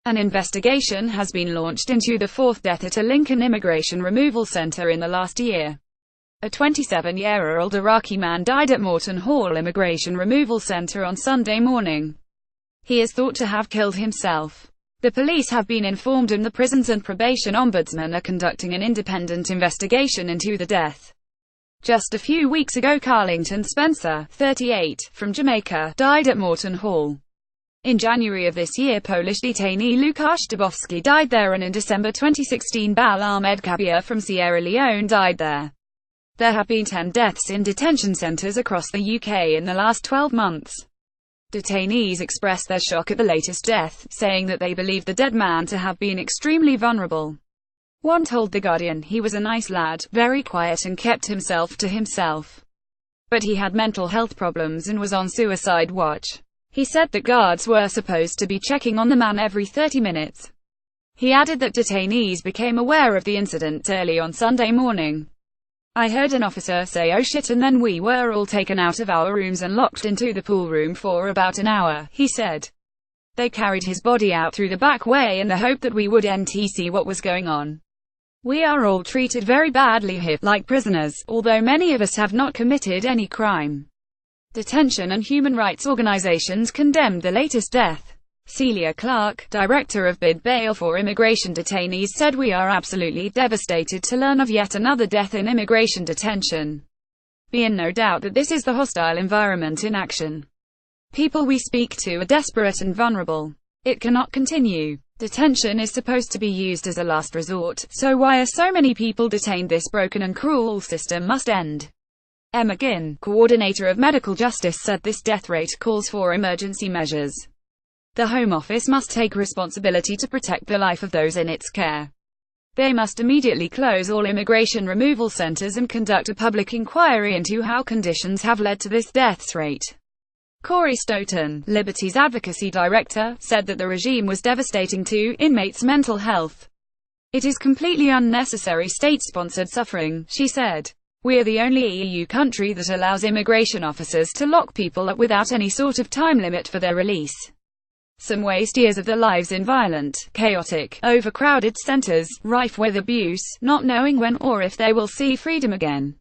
An investigation has been launched into the fourth death at a Lincoln Immigration Removal Center in the last year. A 27-year-old Iraqi man died at Morton Hall Immigration Removal Center on Sunday morning. He is thought to have killed himself. The police have been informed and the Prisons and Probation Ombudsman are conducting an independent investigation into the death. Just a few weeks ago, Carlington Spencer, 38, from Jamaica, died at Morton Hall. In January of this year, Polish detainee Łukasz Dubowski died there, and in December 2016, Bal Ahmed Kabir from Sierra Leone died there. There have been 10 deaths in detention centres across the UK in the last 12 months. Detainees expressed their shock at the latest death, saying that they believed the dead man to have been extremely vulnerable. One told The Guardian, "He was a nice lad, very quiet and kept himself to himself. But he had mental health problems and was on suicide watch." He said that guards were supposed to be checking on the man every 30 minutes. He added that detainees became aware of the incident early on Sunday morning. "I heard an officer say 'oh shit,' and then we were all taken out of our rooms and locked into the pool room for about an hour," he said. "They carried his body out through the back way in the hope that we would see what was going on. We are all treated very badly here, like prisoners, although many of us have not committed any crime." Detention and human rights organizations condemned the latest death. Celia Clark, director of Bid Bail for Immigration Detainees, said, "We are absolutely devastated to learn of yet another death in immigration detention. Be in no doubt that this is the hostile environment in action. People we speak to are desperate and vulnerable. It cannot continue. Detention is supposed to be used as a last resort, so why are so many people detained? This broken and cruel system must end." Emma Ginn, coordinator of medical justice, said this death rate calls for emergency measures. The Home Office must take responsibility to protect the life of those in its care. They must immediately close all immigration removal centers and conduct a public inquiry into how conditions have led to this deaths rate. Corey Stoughton, Liberty's advocacy director, said that the regime was devastating to inmates' mental health. "It is completely unnecessary state-sponsored suffering," she said. "We are the only EU country that allows immigration officers to lock people up without any sort of time limit for their release. Some waste years of their lives in violent, chaotic, overcrowded centers, rife with abuse, not knowing when or if they will see freedom again."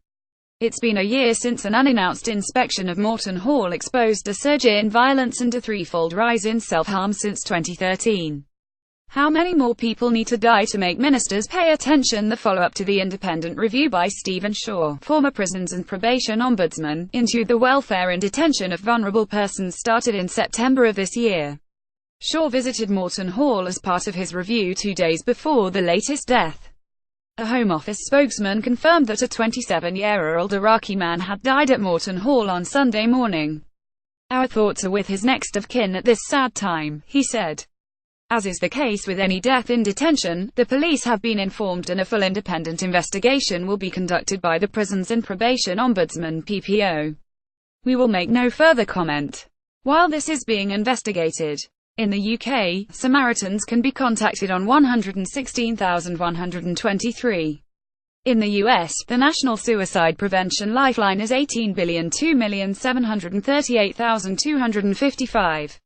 It's been a year since an unannounced inspection of Morton Hall exposed a surge in violence and a threefold rise in self-harm since 2013. How many more people need to die to make ministers pay attention? The follow-up to the independent review by Stephen Shaw, former Prisons and Probation Ombudsman, into the welfare and detention of vulnerable persons started in September of this year. Shaw visited Morton Hall as part of his review 2 days before the latest death. A Home Office spokesman confirmed that a 27-year-old Iraqi man had died at Morton Hall on Sunday morning. "Our thoughts are with his next of kin at this sad time," he said. As is the case with any death in detention, the police have been informed and a full independent investigation will be conducted by the Prisons and Probation Ombudsman. "We will make no further comment while this is being investigated." In the UK, Samaritans can be contacted on 116,123. In the US, the National Suicide Prevention Lifeline is 18,2,738,255.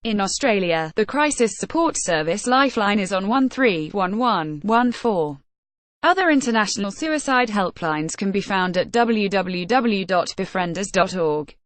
In Australia, the Crisis Support Service Lifeline is on 131114. Other international suicide helplines can be found at www.befrienders.org.